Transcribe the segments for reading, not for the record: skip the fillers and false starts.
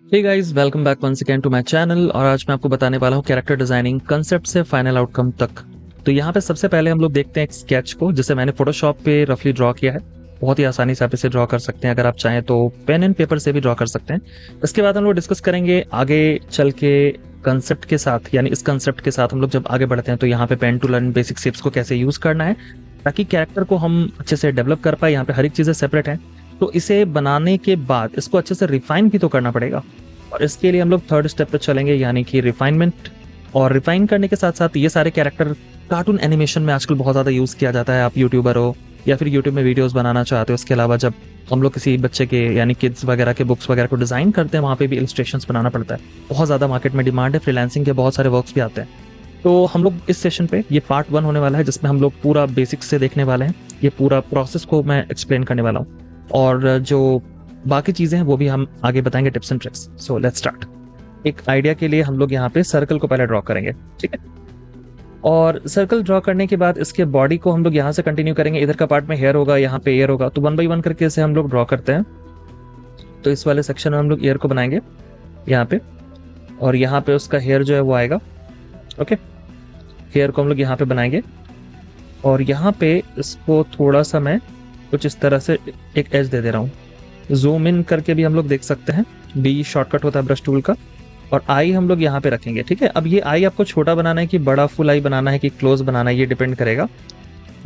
Hey guys, welcome back once again to my channel. और आज मैं आपको बताने वाला हूँ कैरेक्टर डिजाइनिंग कंसेप्ट से फाइनल आउटकम तक। तो यहाँ पे सबसे पहले हम लोग देखते हैं एक स्केच को, जिसे मैंने फोटोशॉप पे रफली ड्रॉ किया है। बहुत ही आसानी से आप इसे ड्रॉ कर सकते हैं, अगर आप चाहें तो पेन एंड पेपर से भी ड्रॉ कर सकते हैं। इसके बाद हम लोग डिस्कस करेंगे आगे चल के कंसेप्ट के साथ, यानी इस कंसेप्ट के साथ हम लोग जब आगे बढ़ते हैं तो यहाँ पे pen to learn basic shapes को कैसे यूज करना है ताकि कैरेक्टर को हम अच्छे से डेवलप कर पाए। यहाँ पे हर एक चीजें सेपरेट हैं, तो इसे बनाने के बाद इसको अच्छे से रिफाइन भी तो करना पड़ेगा। और इसके लिए हम लोग थर्ड स्टेप पे चलेंगे, यानी कि रिफाइनमेंट। और रिफाइन करने के साथ साथ ये सारे कैरेक्टर कार्टून एनिमेशन में आजकल बहुत ज़्यादा यूज़ किया जाता है। आप यूट्यूबर हो या फिर यूट्यूब में वीडियोस बनाना चाहते हो, इसके अलावा जब हम लोग किसी बच्चे के यानी किड्स वगैरह के बुक्स वगैरह को डिज़ाइन करते हैं, वहाँ पे भी इलस्ट्रेशंस बनाना पड़ता है। बहुत ज़्यादा मार्केट में डिमांड है, फ्रीलांसिंग के बहुत सारे वर्क्स भी आते हैं। तो हम लोग इस सेशन पे, ये पार्ट 1 होने वाला है, जिसमें हम लोग पूरा बेसिक्स से देखने वाले हैं। ये पूरा प्रोसेस को मैं एक्सप्लेन करने वाला हूँ, और जो बाकी चीज़ें हैं वो भी हम आगे बताएंगे, tips and tricks. So let's start. एक आइडिया के लिए हम लोग यहाँ पे सर्कल को पहले ड्रॉ करेंगे, ठीक है। और सर्कल ड्रॉ करने के बाद इसके बॉडी को हम लोग यहाँ से कंटिन्यू करेंगे। इधर का पार्ट में हेयर होगा, यहाँ पे ईयर होगा, तो 1 बाय 1 करके इसे हम लोग ड्रॉ करते हैं। तो इस वाले सेक्शन में हम लोग ईयर को बनाएंगे यहाँ पे, और यहाँ पे उसका हेयर जो है वो आएगा। ओके, हेयर को हम लोग यहाँ पे बनाएंगे, और यहाँ पे इसको थोड़ा सा मैं कुछ इस तरह से एक एज दे रहा हूँ। जूम इन करके भी हम लोग देख सकते हैं, बी शॉर्टकट होता है ब्रश टूल का। और आई हम लोग यहाँ पे रखेंगे, ठीक है। अब ये आई आपको छोटा बनाना है कि बड़ा फुल आई बनाना है कि क्लोज बनाना है, ये डिपेंड करेगा।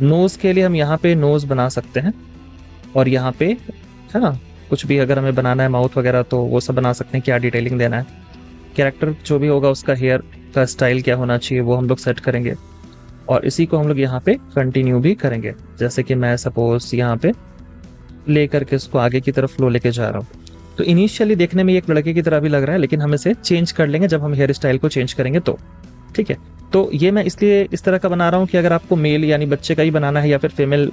नोज के लिए हम यहाँ पे नोज बना सकते हैं, और यहाँ पे है ना, कुछ भी अगर हमें बनाना है माउथ वगैरह तो वो सब बना सकते हैं, क्या डिटेलिंग देना है। कैरेक्टर जो भी होगा उसका हेयर का स्टाइल क्या होना चाहिए वो हम लोग सेट करेंगे, और इसी को हम लोग यहाँ पे कंटिन्यू भी करेंगे। जैसे कि मैं सपोज यहाँ पे लेकर के इसको आगे की तरफ फ्लो लेके जा रहा हूँ। तो इनिशियली देखने में एक लड़के की तरह भी लग रहा है, लेकिन हम इसे चेंज कर लेंगे जब हम हेयर स्टाइल को चेंज करेंगे तो, ठीक है। तो ये मैं इसलिए इस तरह का बना रहा हूँ कि अगर आपको मेल यानी बच्चे का ही बनाना है या फिर फीमेल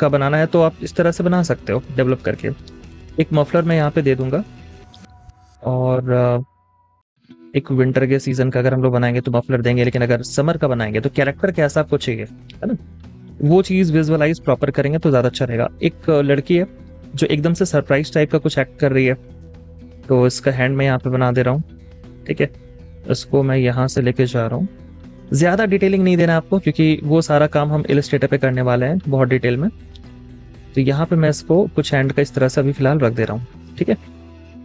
का बनाना है तो आप इस तरह से बना सकते हो डेवलप करके। एक मफलर मैं यहाँ पे दे दूंगा, और एक विंटर के सीजन का अगर हम लोग बनाएंगे तो मफलर देंगे, लेकिन अगर समर का बनाएंगे तो कैरेक्टर कैसा आपको चाहिए, है ना, वो चीज़ विजुअलाइज प्रॉपर करेंगे तो ज़्यादा अच्छा रहेगा। एक लड़की है जो एकदम से सरप्राइज टाइप का कुछ एक्ट कर रही है, तो इसका हैंड मैं यहाँ पे बना दे रहा हूँ, ठीक है। इसको मैं यहाँ से लेके जा रहा हूँ। ज़्यादा डिटेलिंग नहीं देना आपको, क्योंकि वो सारा काम हम इलस्ट्रेटर पे करने वाले हैं बहुत डिटेल में। तो यहाँ पे मैं इसको कुछ हैंड का इस तरह से अभी फिलहाल रख दे रहा हूँ, ठीक है।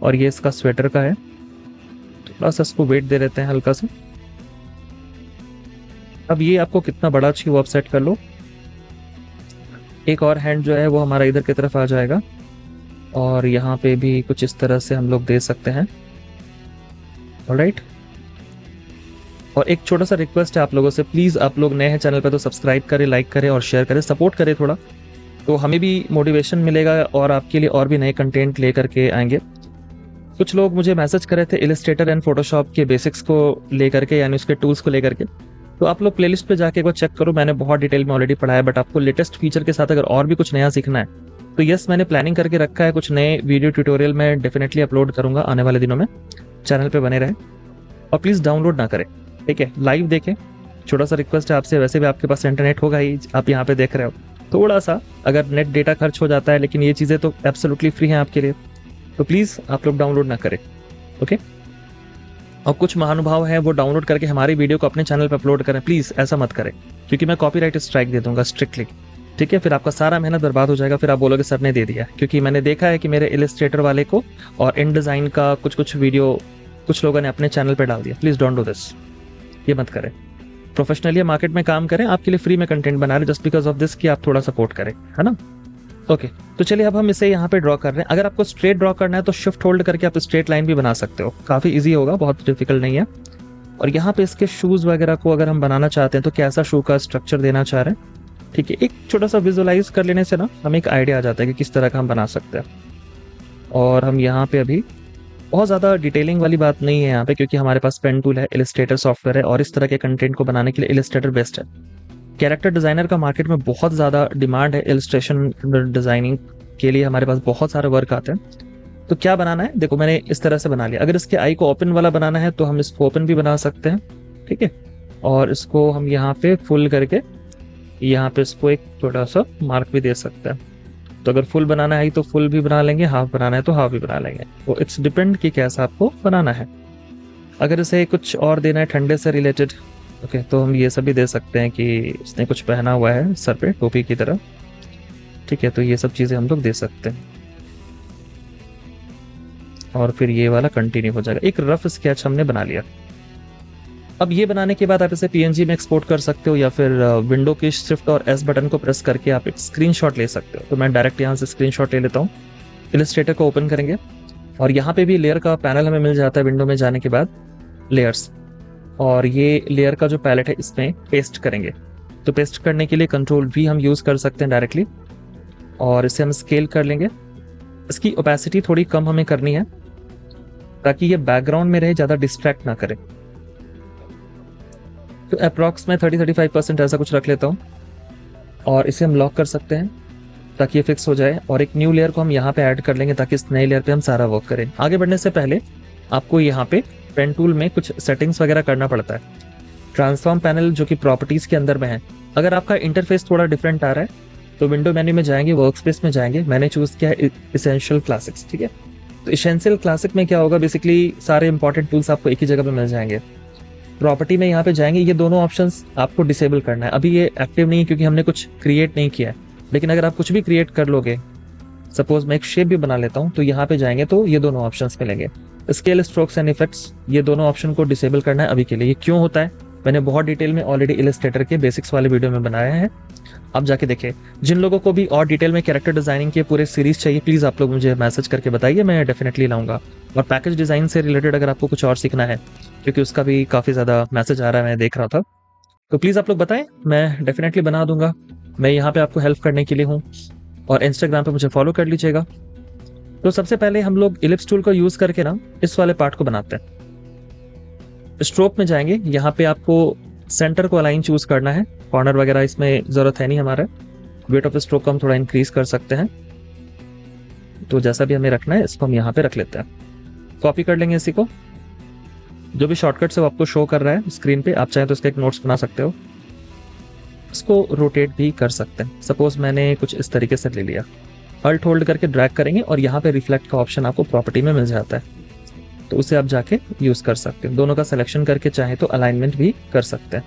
और ये इसका स्वेटर का है, थोड़ा सा इसको वेट दे देते हैं हल्का सा। अब ये आपको कितना बड़ा चाहिए वो आप सेट कर लो। एक और हैंड जो है वो हमारा इधर की तरफ आ जाएगा, और यहाँ पे भी कुछ इस तरह से हम लोग दे सकते हैं। ऑलराइट। और एक छोटा सा रिक्वेस्ट है आप लोगों से, प्लीज़ आप लोग नए हैं चैनल पर तो सब्सक्राइब करें, लाइक करें और शेयर करें, सपोर्ट करें थोड़ा, तो हमें भी मोटिवेशन मिलेगा और आपके लिए और भी नए कंटेंट ले करके आएंगे। कुछ लोग मुझे मैसेज कर रहे थे इलस्ट्रेटर एंड फोटोशॉप के बेसिक्स को लेकर के, यानी उसके टूल्स को लेकर के। तो आप लोग प्लेलिस्ट पे जाके एक बार चेक करो, मैंने बहुत डिटेल में ऑलरेडी पढ़ा है। बट आपको लेटेस्ट फीचर के साथ अगर और भी कुछ नया सीखना है तो यस, मैंने प्लानिंग करके रखा है, कुछ नए वीडियो ट्यूटोरियल मैं डेफिनेटली अपलोड करूंगा आने वाले दिनों में। चैनल पे बने रहें और प्लीज़ डाउनलोड ना करें, ठीक है, लाइव देखें। छोटा सा रिक्वेस्ट है आपसे, वैसे भी आपके पास इंटरनेट होगा ही, आप यहाँ पे देख रहे हो। थोड़ा सा अगर नेट डेटा खर्च हो जाता है, लेकिन ये चीज़ें तो एब्सोल्युटली फ्री हैं आपके लिए, तो प्लीज़ आप लोग डाउनलोड ना करें, ओके। और कुछ महानुभाव हैं वो डाउनलोड करके हमारी वीडियो को अपने चैनल पर अपलोड करें, प्लीज़ ऐसा मत करें, क्योंकि मैं कॉपीराइट स्ट्राइक दे दूंगा स्ट्रिक्टली, ठीक है। फिर आपका सारा मेहनत बर्बाद हो जाएगा, फिर आप बोलोगे सर ने दे दिया। क्योंकि मैंने देखा है कि मेरे इलस्ट्रेटर वाले को और इन डिज़ाइन का कुछ वीडियो कुछ लोगों ने अपने चैनल पर डाल दिया। प्लीज़ डोंट डू दिस, ये मत करें। प्रोफेशनली मार्केट में काम करें, आपके लिए फ्री में कंटेंट बना रहे जस्ट बिकॉज ऑफ दिस कि आप थोड़ा सपोर्ट करें, है ना। ओके, तो चलिए अब हम इसे यहाँ पे ड्रॉ कर रहे हैं। अगर आपको स्ट्रेट ड्रॉ करना है तो शिफ्ट होल्ड करके आप स्ट्रेट लाइन भी बना सकते हो, काफ़ी इजी होगा, बहुत डिफिकल्ट नहीं है। और यहाँ पे इसके शूज़ वगैरह को अगर हम बनाना चाहते हैं तो कैसा शू का स्ट्रक्चर देना चाह रहे हैं, ठीक है। एक छोटा सा विजुअलाइज कर लेने से ना हमें एक आइडिया आ जाता है कि किस तरह का हम बना सकते हैं। और हम यहाँ पे अभी बहुत ज़्यादा डिटेलिंग वाली बात नहीं है यहाँ पे, क्योंकि हमारे पास पेन टूल है, इलस्ट्रेटर सॉफ्टवेयर है, और इस तरह के कंटेंट को बनाने के लिए इलस्ट्रेटर बेस्ट है। कैरेक्टर डिज़ाइनर का मार्केट में बहुत ज़्यादा डिमांड है, इलस्ट्रेशन डिज़ाइनिंग के लिए हमारे पास बहुत सारे वर्क आते हैं। तो क्या बनाना है, देखो मैंने इस तरह से बना लिया। अगर इसके आई को ओपन वाला बनाना है तो हम इसको ओपन भी बना सकते हैं, ठीक है। और इसको हम यहाँ पे फुल करके यहाँ पे इसको एक छोटा सा मार्क भी दे सकते हैं। तो अगर फुल बनाना है तो फुल भी बना लेंगे, हाफ बनाना है तो हाफ भी बना लेंगे। तो इट्स डिपेंड कि कैसा आपको बनाना है। अगर इसे कुछ और देना है ठंडे से रिलेटेड, ओके, तो हम ये सब भी दे सकते हैं कि इसने कुछ पहना हुआ है सर पे टोपी की तरह, ठीक है, तो ये सब चीज़ें हम लोग दे सकते हैं। और फिर ये वाला कंटिन्यू हो जाएगा। एक रफ स्केच हमने बना लिया। अब ये बनाने के बाद आप इसे पीएनजी में एक्सपोर्ट कर सकते हो, या फिर विंडो की शिफ्ट और एस बटन को प्रेस करके आप एक स्क्रीनशॉट ले सकते हो। तो मैं डायरेक्ट यहाँ से स्क्रीनशॉट ले लेता हूँ। इलस्ट्रेटर को ओपन करेंगे और यहाँ पे भी लेयर का पैनल हमें मिल जाता है विंडो में जाने के बाद, लेयर्स, और ये लेयर का जो पैलेट है इसमें पेस्ट करेंगे। तो पेस्ट करने के लिए कंट्रोल V हम यूज़ कर सकते हैं डायरेक्टली, और इसे हम स्केल कर लेंगे। इसकी ओपेसिटी थोड़ी कम हमें करनी है ताकि ये बैकग्राउंड में रहे, ज़्यादा डिस्ट्रैक्ट ना करे। तो अप्रॉक्स में 30-35% ऐसा कुछ रख लेता हूँ, और इसे हम लॉक कर सकते हैं ताकि ये फिक्स हो जाए। और एक न्यू लेयर को हम यहाँ पे ऐड कर लेंगे ताकि इस नई लेयर पे हम सारा वर्क करें। आगे बढ़ने से पहले आपको यहाँ पे पेन टूल में कुछ सेटिंग्स वगैरह करना पड़ता है। ट्रांसफॉर्म पैनल जो कि प्रॉपर्टीज़ के अंदर में है, अगर आपका इंटरफेस थोड़ा डिफरेंट आ रहा है तो विंडो मेन्यू में जाएंगे, वर्क स्पेस में जाएंगे। मैंने चूज़ किया है एसेंशियल क्लासिक्स, ठीक है। तो एसेंशियल क्लासिक में क्या होगा, बेसिकली सारे इंपॉर्टेंट टूल्स आपको एक ही जगह पे मिल जाएंगे। प्रॉपर्टी में यहाँ पे जाएंगे, ये दोनों ऑप्शंस आपको डिसेबल करना है। अभी ये एक्टिव नहीं है क्योंकि हमने कुछ क्रिएट नहीं किया है, लेकिन अगर आप कुछ भी क्रिएट कर लोगे, सपोज मैं एक शेप भी बना लेता हूँ, तो यहाँ पे जाएंगे तो ये दोनों ऑप्शंस मिलेंगे। स्केल, स्ट्रोक्स एंड इफेक्ट्स, ये दोनों ऑप्शन को डिसेबल करना है अभी के लिए। ये क्यों होता है मैंने बहुत डिटेल में ऑलरेडी इलस्ट्रेटर के बेसिक्स वाले वीडियो में बनाया है, आप जाके देखें। जिन लोगों को भी और डिटेल में कैरेक्टर डिजाइनिंग के पूरे सीरीज चाहिए, प्लीज आप लोग मुझे मैसेज करके बताइए, मैं डेफिनेटली लाऊंगा। और पैकेज डिजाइन से रिलेटेड अगर आपको कुछ और सीखना है, क्योंकि उसका भी काफी ज्यादा मैसेज आ रहा है, मैं देख रहा था, तो प्लीज आप लोग बताएं, मैं डेफिनेटली बना दूंगा। मैं यहाँ पे आपको हेल्प करने के लिए हूँ, और इंस्टाग्राम पे मुझे फॉलो कर लीजिएगा। तो सबसे पहले हम लोग इलिप्स टूल को यूज करके ना इस वाले पार्ट को बनाते हैं। स्ट्रोक में जाएंगे, यहाँ पे आपको सेंटर को अलाइन चूज करना है, कॉर्नर वगैरह इसमें जरूरत है नहीं हमारे। वेट ऑफ स्ट्रोक को हम थोड़ा इंक्रीज कर सकते हैं, तो जैसा भी हमें रखना है इसको हम यहाँ पे रख लेते हैं। कॉपी कर लेंगे इसी को, जो भी शॉर्टकट से वो आपको शो कर रहा है स्क्रीन पे, आप चाहें तो इसका एक नोट्स बना सकते हो। इसको रोटेट भी कर सकते हैं। सपोज मैंने कुछ इस तरीके से ले लिया, अल्ट होल्ड करके ड्रैग करेंगे और यहाँ पे रिफ्लेक्ट का ऑप्शन आपको प्रॉपर्टी में मिल जाता है, तो उसे आप जाके यूज कर सकते हो। दोनों का सिलेक्शन करके चाहे तो अलाइनमेंट भी कर सकते हैं,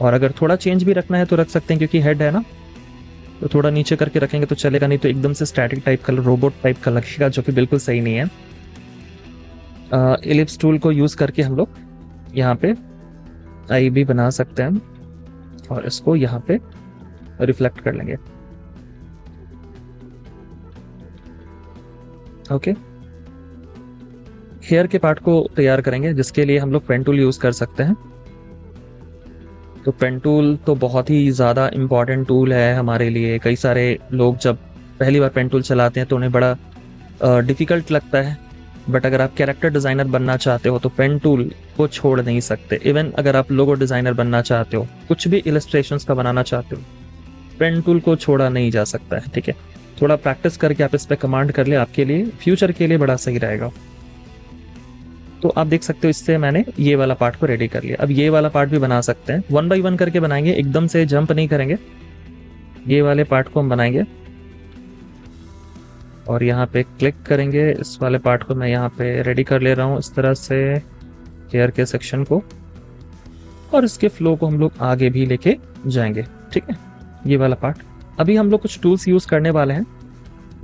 और अगर थोड़ा चेंज भी रखना है तो रख सकते हैं, क्योंकि हेड है ना, तो थोड़ा नीचे करके रखेंगे तो चलेगा, नहीं तो एकदम से स्टैटिक टाइप का, रोबोट टाइप का लगेगा, जो कि बिल्कुल सही नहीं है। इलिप्स टूल को यूज करके हम लोग यहाँ पे आई भी बना सकते हैं, और इसको यहाँ पे रिफ्लेक्ट कर लेंगे। ओके, हेयर के पार्ट को तैयार करेंगे, जिसके लिए हम लोग पेन टूल यूज कर सकते हैं। तो पेन टूल तो बहुत ही ज़्यादा इम्पॉर्टेंट टूल है हमारे लिए। कई सारे लोग जब पहली बार पेन टूल चलाते हैं तो उन्हें बड़ा डिफ़िकल्ट लगता है, बट अगर आप कैरेक्टर डिज़ाइनर बनना चाहते हो तो पेन टूल को छोड़ नहीं सकते। इवन अगर आप लोगो डिज़ाइनर बनना चाहते हो, कुछ भी इलस्ट्रेशंस का बनाना चाहते हो, पेन टूल को छोड़ा नहीं जा सकता है, ठीक है। थोड़ा प्रैक्टिस करके आप इस पर कमांड कर ले, आपके लिए फ्यूचर के लिए बड़ा सही रहेगा। तो आप देख सकते हो इससे मैंने ये वाला पार्ट को रेडी कर लिया। अब ये वाला पार्ट भी बना सकते हैं, 1 बाय 1 करके बनाएंगे, एकदम से जंप नहीं करेंगे। ये वाले पार्ट को हम बनाएंगे और यहाँ पे क्लिक करेंगे। इस वाले पार्ट को मैं यहाँ पे रेडी कर ले रहा हूँ इस तरह से, हेयर के सेक्शन को, और इसके फ्लो को हम लोग आगे भी लेके जाएंगे, ठीक है। ये वाला पार्ट अभी हम लोग कुछ टूल्स यूज करने वाले हैं,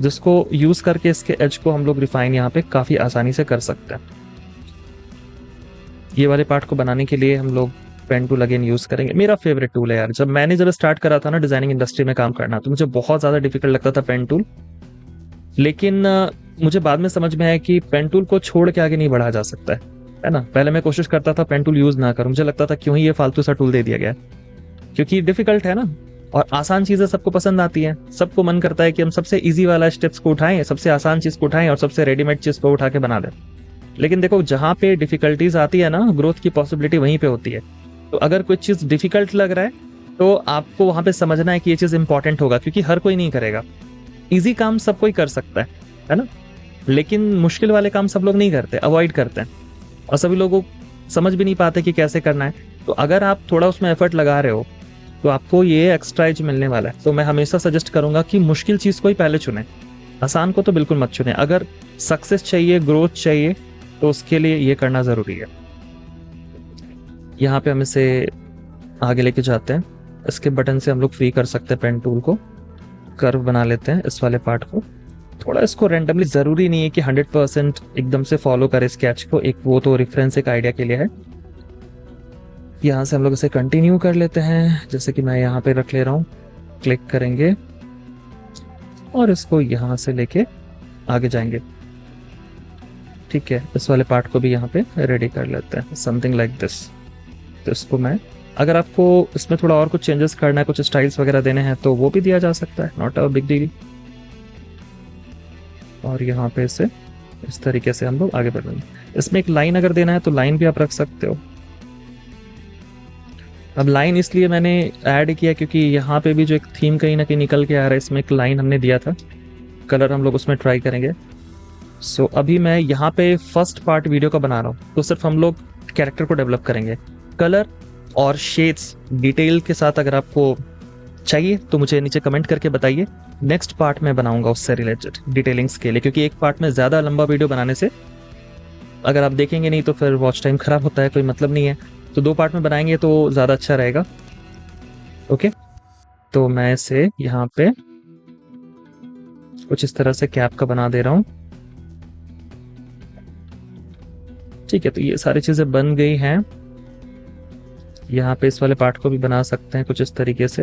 जिसको यूज करके इसके एज को हम लोग रिफाइन यहाँ पे काफी आसानी से कर सकते हैं। ये वाले पार्ट को बनाने के लिए हम लोग पेन टूल अगेन यूज करेंगे। मेरा फेवरेट टूल है यार। जब मैंने स्टार्ट करा था ना डिजाइनिंग इंडस्ट्री में काम करना, तो मुझे बहुत ज्यादा डिफिकल्ट लगता था पेन टूल, लेकिन मुझे बाद में समझ में आया कि पेन टूल को छोड़ के आगे नहीं बढ़ा जा सकता है ना। पहले मैं कोशिश करता था पेन टूल यूज ना करूं, मुझे लगता था क्यों ही ये फालतू सा टूल दे दिया गया, क्योंकि डिफिकल्ट है ना, और आसान चीजें सबको पसंद आती हैं। सबको मन करता है कि हम सबसे इजी वाला स्टेप्स को उठाएं, सबसे आसान चीज को उठाएं और सबसे रेडीमेड चीज को उठा के बना दें। लेकिन देखो, जहां पे डिफिकल्टीज आती है ना, ग्रोथ की पॉसिबिलिटी वहीं पे होती है। तो अगर कोई चीज डिफिकल्ट लग रहा है तो आपको वहां पे समझना है कि ये चीज इंपॉर्टेंट होगा, क्योंकि हर कोई नहीं करेगा। इजी काम सब कोई कर सकता है ना, लेकिन मुश्किल वाले काम सब लोग नहीं करते, अवॉइड करते हैं, और सभी लोगों समझ भी नहीं पाते कि कैसे करना है। तो अगर आप थोड़ा उसमें एफर्ट लगा रहे हो तो आपको ये एक्स्ट्रा एज मिलने वाला है। तो मैं हमेशा सजेस्ट करूंगा कि मुश्किल चीज को ही पहले चुने, आसान को तो बिल्कुल मत चुने। अगर सक्सेस चाहिए, ग्रोथ चाहिए, तो उसके लिए ये करना जरूरी है। यहाँ पे हम इसे आगे लेके जाते हैं। इसके बटन से हम लोग फ्री कर सकते हैं पेन टूल को, कर्व बना लेते हैं इस वाले पार्ट को। थोड़ा इसको रेंडमली, जरूरी नहीं है कि 100% एकदम से फॉलो करे स्केच को, एक वो तो रेफरेंस, एक आइडिया के लिए है। यहाँ से हम लोग इसे कंटिन्यू कर लेते हैं, जैसे कि मैं यहाँ पे रख ले रहा हूँ। क्लिक करेंगे और इसको यहाँ से लेके आगे जाएंगे। ठीक है, इस वाले पार्ट को भी यहाँ पे रेडी कर लेते हैं, समथिंग लाइक दिस। तो इसको मैं, अगर आपको इसमें थोड़ा और कुछ चेंजेस करना है, कुछ स्टाइल्स वगैरह देने हैं, तो वो भी दिया जा सकता है, नॉट अ बिग डील। और यहाँ पे इसे इस तरीके से हम लोग आगे बढ़ेंगे। इसमें एक लाइन अगर देना है तो लाइन भी आप रख सकते हो। अब लाइन इसलिए मैंने ऐड किया क्योंकि यहाँ पे भी जो एक थीम कहीं ना कहीं निकल के आ रहा है, इसमें एक लाइन हमने दिया था। कलर हम लोग उसमें ट्राई करेंगे। सो अभी मैं यहाँ पे फर्स्ट पार्ट वीडियो का बना रहा हूँ, तो सिर्फ हम लोग कैरेक्टर को डेवलप करेंगे। कलर और शेड्स डिटेल के साथ अगर आपको चाहिए तो मुझे नीचे कमेंट करके बताइए। नेक्स्ट पार्ट में बनाऊंगा उससे रिलेटेड डिटेलिंग्स के लिए, क्योंकि एक पार्ट में ज़्यादा लंबा वीडियो बनाने से अगर आप देखेंगे नहीं तो फिर वॉच टाइम खराब होता है, कोई मतलब नहीं है। तो 2 पार्ट में बनाएंगे तो ज़्यादा अच्छा रहेगा। ओके, तो मैं इसे यहाँ पे कुछ इस तरह से कैप का बना दे रहा हूँ। ठीक है, तो ये सारी चीज़ें बन गई हैं। यहाँ पे इस वाले पार्ट को भी बना सकते हैं कुछ इस तरीके से।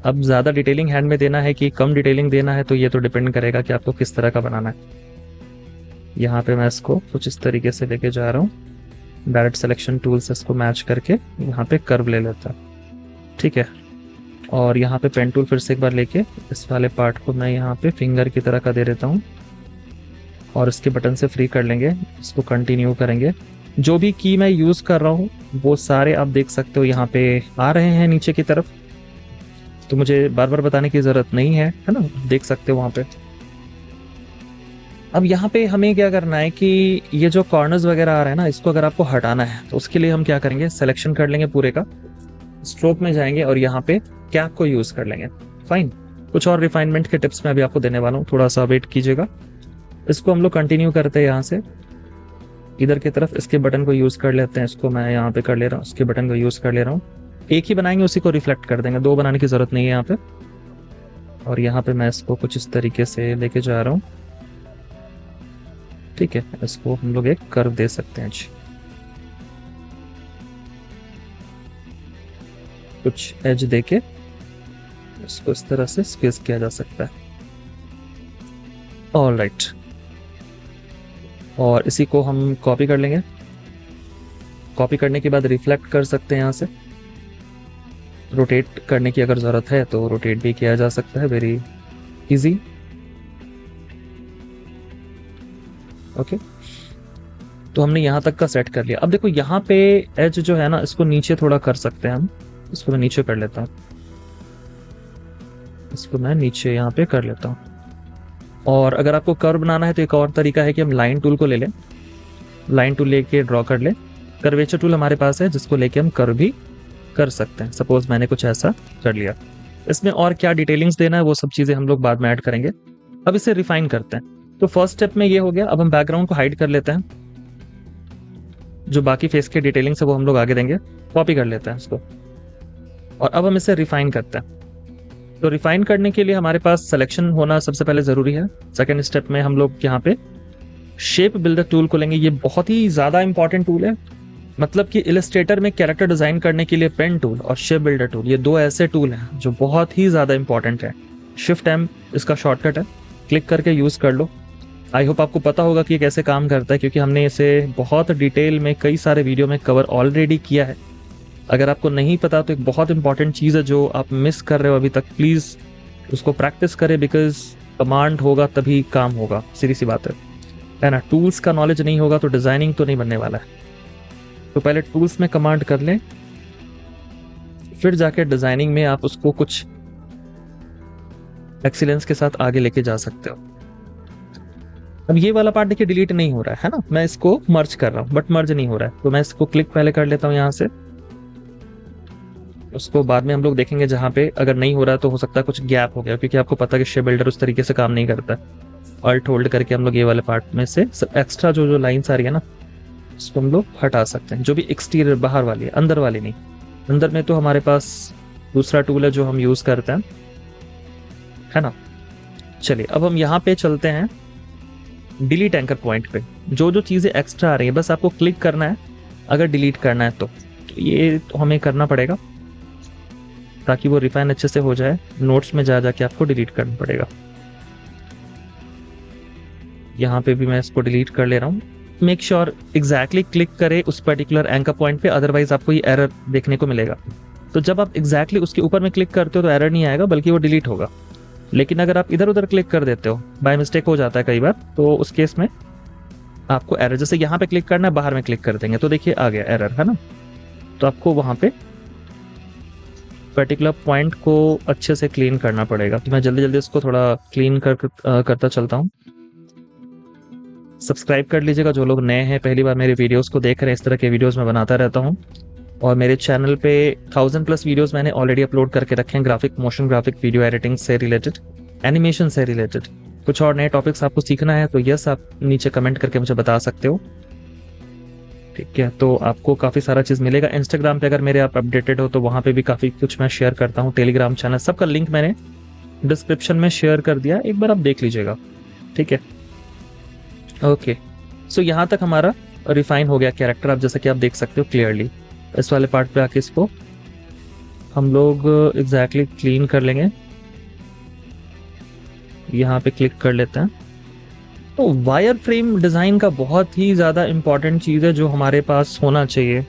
अब ज़्यादा डिटेलिंग हैंड में देना है कि कम डिटेलिंग देना है, तो ये तो डिपेंड करेगा कि आपको किस तरह का बनाना है। यहाँ पे मैं इसको कुछ इस तरीके से लेके जा रहा हूँ। डायरेक्ट सिलेक्शन टूल से इसको मैच करके यहाँ पे कर्व ले लेता है। ठीक है, और यहाँ पे पेन टूल फिर से एक बार लेके इस वाले पार्ट को मैं यहाँ पे फिंगर की तरह का दे देता हूँ और इसके बटन से फ्री कर लेंगे। इसको कंटिन्यू करेंगे। जो भी की मैं यूज़ कर रहा हूँ वो सारे आप देख सकते हो यहाँ पे आ रहे हैं नीचे की तरफ, तो मुझे बार बार बताने की ज़रूरत नहीं है ना, देख सकते हो वहाँ पे। अब यहाँ पे हमें क्या करना है कि ये जो कॉर्नर्स वगैरह आ रहा है ना, इसको अगर आपको हटाना है तो उसके लिए हम क्या करेंगे, सिलेक्शन कर लेंगे पूरे का, स्ट्रोक में जाएंगे और यहाँ पे कैप को यूज़ कर लेंगे। फाइन, कुछ और रिफाइनमेंट के टिप्स मैं अभी आपको देने वाला हूँ, थोड़ा सा वेट कीजिएगा। इसको हम लोग कंटिन्यू करते हैं यहाँ से इधर की तरफ। इसके बटन को यूज़ कर लेते हैं, इसको मैं यहाँ पे कर ले रहा हूँ, इसके बटन को यूज़ कर ले रहा हूँ। एक ही बनाएंगे, उसी को रिफ्लेक्ट कर देंगे, 2 बनाने की ज़रूरत नहीं है यहाँ पे। और यहाँ पे मैं इसको कुछ इस तरीके से लेके जा रहा हूँ। ठीक है, इसको हम लोग एक कर्व दे सकते हैं। कुछ एज देके इसको इस तरह से स्क्वीज किया जा सकता है। ऑल राइट, और इसी को हम कॉपी कर लेंगे। कॉपी करने के बाद रिफ्लेक्ट कर सकते हैं यहाँ से। रोटेट करने की अगर ज़रूरत है तो रोटेट भी किया जा सकता है, वेरी इजी। ओके, तो हमने यहाँ तक का सेट कर लिया। अब देखो यहाँ पे एज जो है ना, इसको नीचे थोड़ा कर सकते हैं हम। इसको मैं नीचे कर लेता हूँ, इसको मैं नीचे यहाँ पे कर लेता हूँ। और अगर आपको कर्व बनाना है तो एक और तरीका है कि हम लाइन टूल को ले लें, लाइन टूल लेके ड्रॉ कर लें। कर्वेचर टूल हमारे पास है जिसको लेके हम कर्व भी कर सकते हैं। सपोज मैंने कुछ ऐसा कर लिया। इसमें और क्या डिटेलिंग्स देना है वो सब चीज़ें हम लोग बाद में ऐड करेंगे। अब इसे रिफाइन करते हैं। तो फर्स्ट स्टेप में ये हो गया। अब हम बैकग्राउंड को हाइड कर लेते हैं, जो बाकी फेस के डिटेलिंग्स है वो हम लोग आगे देंगे। कॉपी कर लेते हैं इसको और अब हम इसे रिफाइन करते हैं। तो रिफाइन करने के लिए हमारे पास सिलेक्शन होना सबसे पहले ज़रूरी है। सेकेंड स्टेप में हम लोग यहाँ पे शेप बिल्डर टूल को लेंगे। ये बहुत ही ज़्यादा इंपॉर्टेंट टूल है। मतलब कि इलस्ट्रेटर में कैरेक्टर डिज़ाइन करने के लिए पेन टूल और शेप बिल्डर टूल, ये 2 ऐसे टूल हैं जो बहुत ही ज़्यादा इंपॉर्टेंट है। शिफ्ट एम इसका शॉर्टकट है, क्लिक करके यूज़ कर लो। आई होप आपको पता होगा कि ये कैसे काम करता है, क्योंकि हमने इसे बहुत डिटेल में कई सारे वीडियो में कवर ऑलरेडी किया है। अगर आपको नहीं पता तो एक बहुत इंपॉर्टेंट चीज़ है जो आप मिस कर रहे हो अभी तक, प्लीज़ उसको प्रैक्टिस करें, बिकॉज कमांड होगा तभी काम होगा, सीधी सी बात है ना। टूल्स का नॉलेज नहीं होगा तो डिज़ाइनिंग तो नहीं बनने वाला है। तो पहले टूल्स में कमांड कर लें, फिर जाके डिज़ाइनिंग में आप उसको कुछ एक्सीलेंस के साथ आगे लेके जा सकते हो। अब ये वाला पार्ट देखिए डिलीट नहीं हो रहा है ना, मैं इसको मर्ज कर रहा हूँ बट मर्ज नहीं हो रहा है। तो मैं इसको क्लिक पहले कर लेता हूँ यहाँ से, उसको बाद में हम लोग देखेंगे, जहाँ पे अगर नहीं हो रहा तो हो सकता है कुछ गैप हो गया, क्योंकि आपको पता है कि शेप बिल्डर उस तरीके से काम नहीं करता। ऑल्ट होल्ड करके हम लोग ये वाले पार्ट में से एक्स्ट्रा जो जो लाइन्स आ रही है ना, उसको हम लोग हटा सकते हैं, जो भी एक्सटीरियर बाहर वाली है, अंदर वाली नहीं। अंदर में तो हमारे पास दूसरा टूल है जो हम यूज करते हैं, है ना। चलिए अब हम यहाँ पे चलते हैं डिलीट एंकर पॉइंट पे। जो जो चीजें एक्स्ट्रा आ रही है बस आपको क्लिक करना है, अगर डिलीट करना है तो ये तो हमें करना पड़ेगा ताकि वो रिफाइन अच्छे से हो जाए। नोट्स में जा जाके आपको डिलीट करना पड़ेगा। यहाँ पे भी मैं इसको डिलीट कर ले रहा हूँ। मेक श्योर एग्जैक्टली क्लिक करे उस पर्टिकुलर एंकर पॉइंट पे, अदरवाइज आपको ये एरर देखने को मिलेगा। तो जब आप एग्जैक्टली उसके ऊपर में क्लिक करते हो तो एरर नहीं आएगा, बल्कि वो डिलीट होगा। लेकिन अगर आप इधर उधर क्लिक कर देते हो, बाय मिस्टेक हो जाता है कई बार, तो उस केस में आपको एरर, जैसे यहाँ पे क्लिक करना है, बाहर में क्लिक कर देंगे तो देखिए आ गया एरर, है ना। तो आपको वहाँ पे पर्टिकुलर पॉइंट को अच्छे से क्लीन करना पड़ेगा। तो मैं जल्दी जल्दी इसको थोड़ा क्लीन करता चलता हूँ। सब्सक्राइब कर लीजिएगा जो लोग नए हैं, पहली बार मेरे वीडियोस को देख रहे हैं। इस तरह के वीडियोस मैं बनाता रहता हूँ और मेरे चैनल पे 1000+ वीडियोस मैंने ऑलरेडी अपलोड करके रखे हैं, graphic, motion graphic, video editing से रिलेटेड, एनिमेशन से रिलेटेड। कुछ और नए टॉपिक्स आपको सीखना है तो यस, आप नीचे कमेंट करके मुझे बता सकते हो, ठीक है। तो आपको काफ़ी सारा चीज़ मिलेगा। इंस्टाग्राम पे अगर मेरे आप अपडेटेड हो तो वहाँ पे भी काफ़ी कुछ मैं शेयर करता हूँ। टेलीग्राम चैनल, सबका लिंक मैंने डिस्क्रिप्शन में शेयर कर दिया, एक बार आप देख लीजिएगा, ठीक है। ओके, सो यहाँ तक हमारा रिफाइन हो गया कैरेक्टर। आप जैसा कि आप देख सकते हो क्लियरली। इस वाले पार्ट पे आके इसको हम लोग एग्जैक्टली क्लीन कर लेंगे। यहाँ पे क्लिक कर लेते हैं। तो वायर फ्रेम डिज़ाइन का बहुत ही ज़्यादा इंपॉर्टेंट चीज़ है जो हमारे पास होना चाहिए।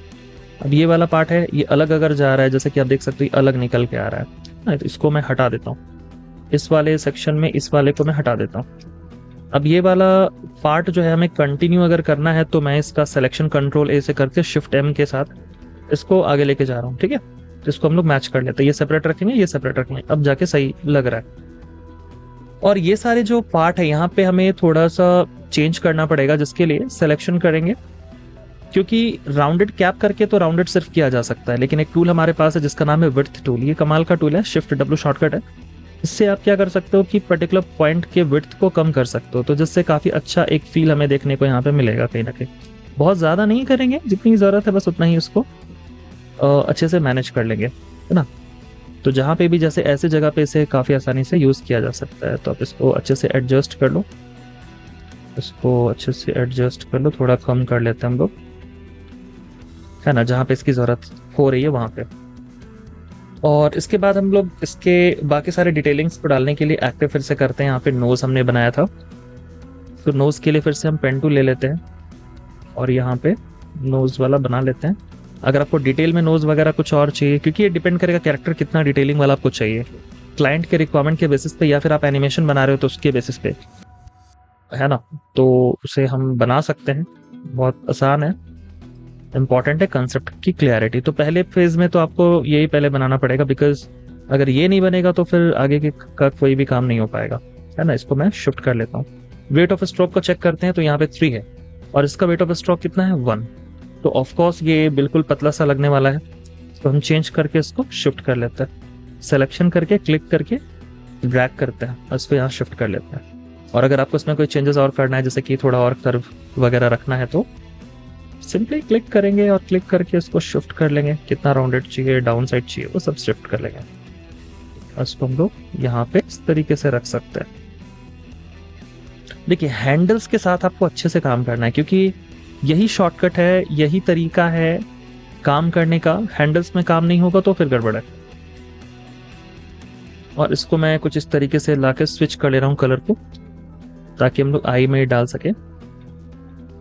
अब ये वाला पार्ट है, ये अलग अगर जा रहा है, जैसे कि आप देख सकते हो अलग निकल के आ रहा है, तो इसको मैं हटा देता हूँ। इस वाले सेक्शन में इस वाले को मैं हटा देता हूँ। अब ये वाला पार्ट जो है हमें कंटिन्यू अगर करना है तो मैं इसका सिलेक्शन कंट्रोल ए से करके शिफ्ट एम के साथ इसको आगे लेके जा रहा हूँ, ठीक है। तो इसको हम लोग मैच कर लेते हैं, ये सेपरेट रखेंगे, ये सेपरेट रखेंगे, अब जाके सही लग रहा है। और ये सारे जो पार्ट है यहाँ पे हमें थोड़ा सा चेंज करना पड़ेगा, जिसके लिए सिलेक्शन करेंगे, क्योंकि राउंडेड कैप करके तो राउंडेड सिर्फ किया जा सकता है, लेकिन एक टूल हमारे पास है जिसका नाम है विड्थ टूल। ये कमाल का टूल है, शिफ्ट डब्ल्यू शॉर्टकट है। इससे आप क्या कर सकते हो कि पर्टिकुलर पॉइंट के विड्थ को कम कर सकते हो, तो जिससे काफ़ी अच्छा एक फील हमें देखने को यहाँ पे मिलेगा। कहीं ना कहीं बहुत ज़्यादा नहीं करेंगे, जितनी ज़रूरत है बस उतना ही उसको अच्छे से मैनेज कर लेंगे, है ना। तो जहाँ पे भी जैसे ऐसे जगह पे इसे काफ़ी आसानी से यूज़ किया जा सकता है। तो आप इसको अच्छे से एडजस्ट कर लो, इसको अच्छे से एडजस्ट कर लो, थोड़ा कम कर लेते हैं हम लोग, है ना, जहाँ पे इसकी ज़रूरत हो रही है वहाँ पे। और इसके बाद हम लोग इसके बाकी सारे डिटेलिंग्स को डालने के लिए एक्टिव फिर से करते हैं। यहाँ पे नोज़ हमने बनाया था, तो नोज़ के लिए फिर से हम पेन टूल ले लेते हैं और यहाँ पे नोज़ वाला बना लेते हैं। अगर आपको डिटेल में नोज़ वगैरह कुछ और चाहिए, क्योंकि ये डिपेंड करेगा कैरेक्टर कितना डिटेलिंग वाला आपको चाहिए, क्लाइंट के रिक्वायरमेंट के बेसिस पे, या फिर आप एनिमेशन बना रहे हो तो उसके बेसिस पे, है ना। तो उसे हम बना सकते हैं, बहुत आसान है। इम्पॉर्टेंट है कंसेप्ट की क्लियरिटी। तो पहले फेज में तो आपको यही पहले बनाना पड़ेगा, बिकॉज अगर ये नहीं बनेगा तो फिर आगे का कोई भी काम नहीं हो पाएगा, है ना। इसको मैं शिफ्ट कर लेता हूँ। वेट ऑफ स्ट्रोक को चेक करते हैं तो यहाँ पे 3 है और इसका वेट ऑफ स्ट्रोक कितना है 1। तो ऑफकोर्स ये बिल्कुल पतला सा लगने वाला है, तो हम चेंज करके इसको शिफ्ट कर लेते हैं। सिलेक्शन करके क्लिक करके ड्रैग करते हैं और इसको यहाँ शिफ्ट कर लेते हैं। और अगर आपको इसमें कोई चेंजेस और करना है, जैसे कि थोड़ा और कर्व वगैरह रखना है, तो सिंपली क्लिक करेंगे और क्लिक करके इसको शिफ्ट कर लेंगे। कितना राउंडेड चाहिए, डाउन साइड चाहिए, वो सब शिफ्ट कर लेंगे। इसको हम लोग यहाँ पे इस तरीके से रख सकते हैं। देखिए हैंडल्स के साथ आपको अच्छे से काम करना है, क्योंकि यही शॉर्टकट है, यही तरीका है काम करने का। हैंडल्स में काम नहीं होगा तो फिर गड़बड़ है। और इसको मैं कुछ इस तरीके से लाके स्विच कर ले रहा हूँ कलर को, ताकि हम लोग आई में डाल सके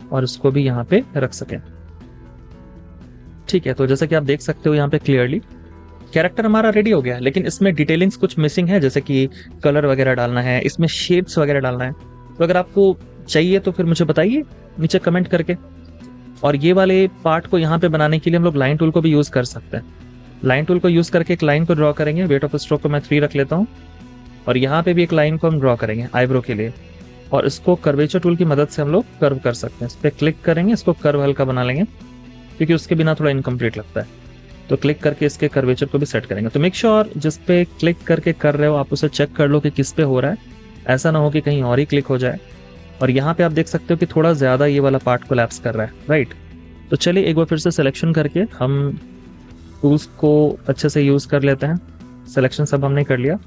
और इसको भी यहाँ पे रख सकें, ठीक है। तो जैसा कि आप देख सकते हो यहाँ पे क्लियरली कैरेक्टर हमारा रेडी हो गया, लेकिन इसमें डिटेलिंग्स कुछ मिसिंग है, जैसे कि कलर वगैरह डालना है, इसमें शेड्स वगैरह डालना है। तो अगर आपको चाहिए तो फिर मुझे बताइए नीचे कमेंट करके। और ये वाले पार्ट को यहाँ पे बनाने के लिए हम लोग लाइन टूल को भी यूज़ कर सकते हैं। लाइन टूल को यूज़ करके एक लाइन को ड्रॉ करेंगे। वेट ऑफ स्ट्रोक को मैं 3 रख लेता हूँ और यहाँ पे भी एक लाइन को हम ड्रॉ करेंगे आईब्रो के लिए, और इसको कर्वेचर टूल की मदद से हम लोग कर्व कर सकते हैं। इस पर क्लिक करेंगे, इसको कर्व हल्का बना लेंगे, क्योंकि उसके बिना थोड़ा इनकम्प्लीट लगता है। तो क्लिक करके इसके कर्वेचर को भी सेट करेंगे। तो मेक श्योर जिस पे क्लिक करके कर रहे हो आप उसे चेक कर लो कि किस पे हो रहा है, ऐसा ना हो कि कहीं और ही क्लिक हो जाए। और यहाँ पे आप देख सकते हो कि थोड़ा ज़्यादा ये वाला पार्ट कोलैप्स कर रहा है, राइट। तो चलिए एक बार फिर से सिलेक्शन करके हम टूल्स को अच्छे से यूज़ कर लेते हैं। सिलेक्शन सब हमने कर लिया,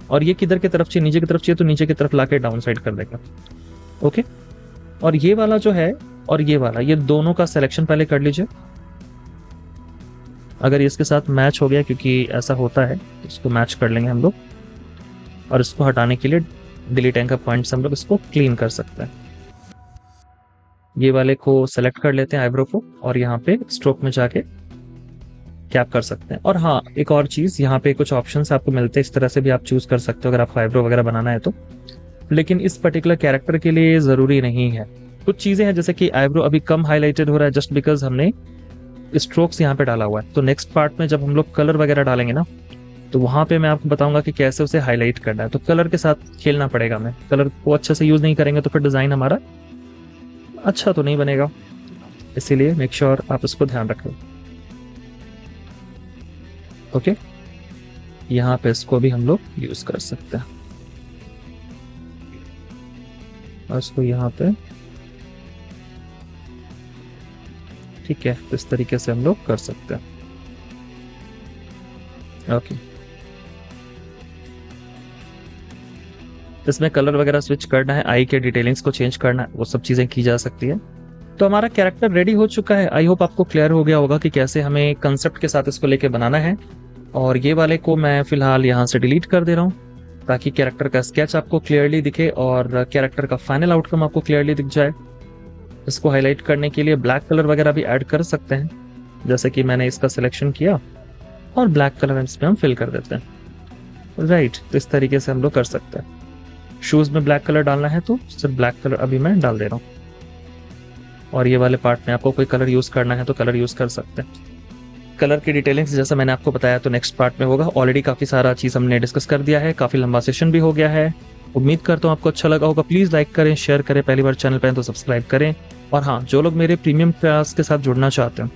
और ये किधर की तरफ चाहिए, नीचे की तरफ चाहिए तो नीचे की तरफ लाके डाउन साइड कर देगा। ओके, और ये वाला जो है और ये वाला, ये दोनों का सिलेक्शन पहले कर लीजिए। अगर इसके साथ मैच हो गया, क्योंकि ऐसा होता है, इसको मैच कर लेंगे हम लोग। और इसको हटाने के लिए डिलीट एंकर पॉइंट से हम लोग इसको क्लीन कर सकते हैं। ये वाले को सेलेक्ट कर लेते हैं आईब्रो को, और यहाँ पे स्ट्रोक में जाके कैप कर सकते हैं। और हाँ, एक और चीज़, यहाँ पे कुछ ऑप्शंस आपको मिलते हैं, इस तरह से भी आप चूज कर सकते हो अगर आपको आईब्रो वगैरह बनाना है तो। लेकिन इस पर्टिकुलर कैरेक्टर के लिए ज़रूरी नहीं है। कुछ चीज़ें हैं जैसे कि आईब्रो अभी कम हाईलाइटेड हो रहा है जस्ट बिकॉज हमने स्ट्रोक्स यहाँ पे डाला हुआ है। तो नेक्स्ट पार्ट में जब हम लोग कलर वगैरह डालेंगे ना, तो वहाँ पे मैं आपको बताऊंगा कि कैसे उसे हाईलाइट करना है। तो कलर के साथ खेलना पड़ेगा हमें। कलर को अच्छे से यूज़ नहीं करेंगे तो फिर डिज़ाइन हमारा अच्छा तो नहीं बनेगा, इसीलिए मेक श्योर आप इसको ध्यान रखें। ओके, यहाँ पे इसको भी हम लोग यूज़ कर सकते हैं, और इसको यहाँ पे ठीक है, इस तरीके से हम लोग कर सकते हैं। ओके, इसमें कलर वगैरह स्विच करना है, आई के डिटेलिंग्स को चेंज करना है, वो सब चीज़ें की जा सकती है। तो हमारा कैरेक्टर रेडी हो चुका है। आई होप आपको क्लियर हो गया होगा कि कैसे हमें कंसेप्ट के साथ इसको लेके बनाना है। और ये वाले को मैं फिलहाल यहाँ से डिलीट कर दे रहा हूँ ताकि कैरेक्टर का स्केच आपको क्लियरली दिखे और कैरेक्टर का फाइनल आउटकम आपको क्लियरली दिख जाए। इसको हाईलाइट करने के लिए ब्लैक कलर वगैरह भी ऐड कर सकते हैं, जैसे कि मैंने इसका सिलेक्शन किया और ब्लैक कलर इसमें हम फिल कर देते हैं, राइट। तो इस तरीके से हम लोग कर सकते हैं। शूज़ में ब्लैक कलर डालना है तो सिर्फ ब्लैक कलर अभी मैं डाल दे रहा हूँ। और ये वाले पार्ट में आपको कोई कलर यूज़ करना है तो कलर यूज़ कर सकते हैं। कलर की डिटेलिंग्स जैसा मैंने आपको बताया तो नेक्स्ट पार्ट में होगा। ऑलरेडी काफ़ी सारा चीज़ हमने डिस्कस कर दिया है, काफ़ी लंबा सेशन भी हो गया है। उम्मीद करता हूँ आपको अच्छा लगा होगा। प्लीज़ लाइक करें, शेयर करें, पहली बार चैनल पर हैं तो सब्सक्राइब करें। और हाँ, जो लोग मेरे प्रीमियम क्लास के साथ जुड़ना चाहते हैं,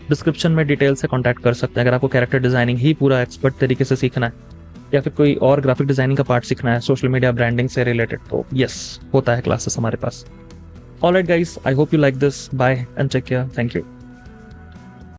डिस्क्रिप्शन में डिटेल से कॉन्टैक्ट कर सकते हैं। अगर आपको कैरेक्टर डिजाइनिंग ही पूरा एक्सपर्ट तरीके से सीखना है या फिर कोई और ग्राफिक डिजाइनिंग का पार्ट सीखना है सोशल मीडिया ब्रांडिंग से रिलेटेड, तो यस, होता है क्लासेस हमारे पास। Alright guys, I hope you like this. Bye and take care. Thank you.